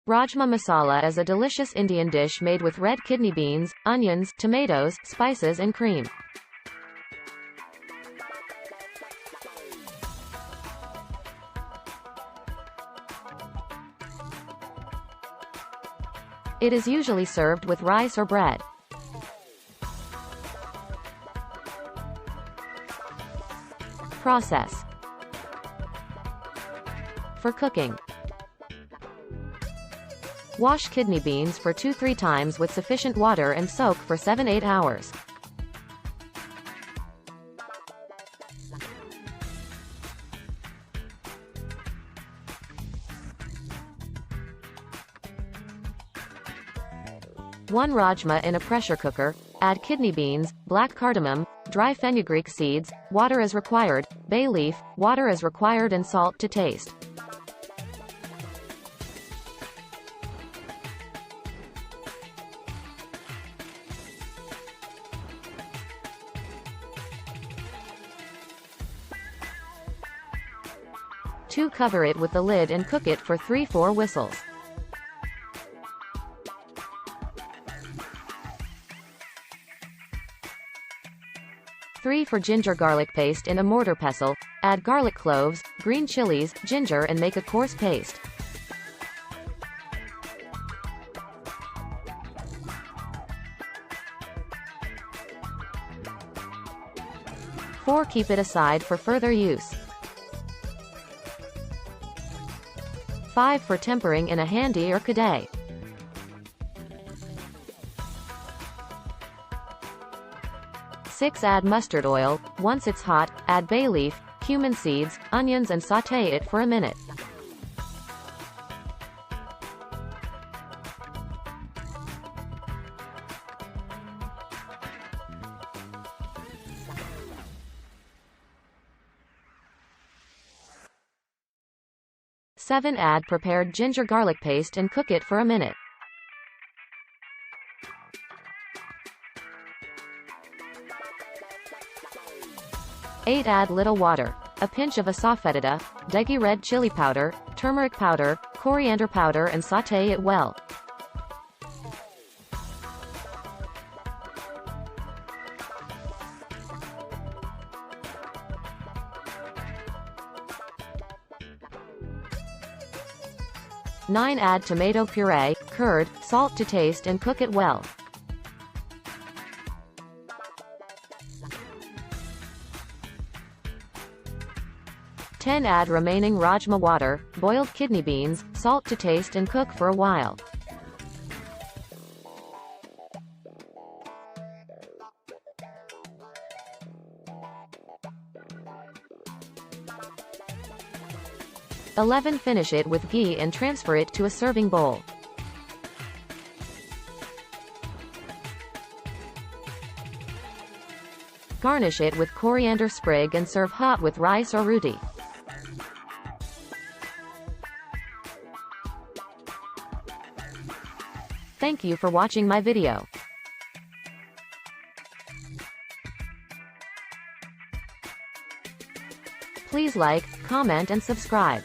Rajma masala is a delicious Indian dish made with red kidney beans, onions, tomatoes, spices and cream. It is usually served with rice or bread. Process. For cooking. Wash kidney beans for 2-3 times with sufficient water and soak for 7-8 hours. One rajma in a pressure cooker. Add kidney beans, black cardamom, dry fenugreek seeds, water as required, bay leaf, water as required and salt to taste. Cover it with the lid and cook it for 3-4 whistles. For ginger garlic paste in a mortar pestle. Add garlic cloves, green chilies, ginger and make a coarse paste. 4. Keep it aside for further use. 5. For tempering in a handi or kadai. 6. Add mustard oil. Once it's hot, add bay leaf, cumin seeds, onions and saute it for a minute. Add prepared ginger garlic paste and cook it for a minute. 8. Add little water, a pinch of asafoetida, degi red chili powder, turmeric powder, coriander powder and saute it well. Add tomato puree, curd, salt to taste and cook it well. 10. Add remaining rajma water, boiled kidney beans, salt to taste and cook for a while. Finish it with ghee and transfer it to a serving bowl. Garnish it with coriander sprig and serve hot with rice or roti. Thank you for watching my video. Please like, comment and subscribe.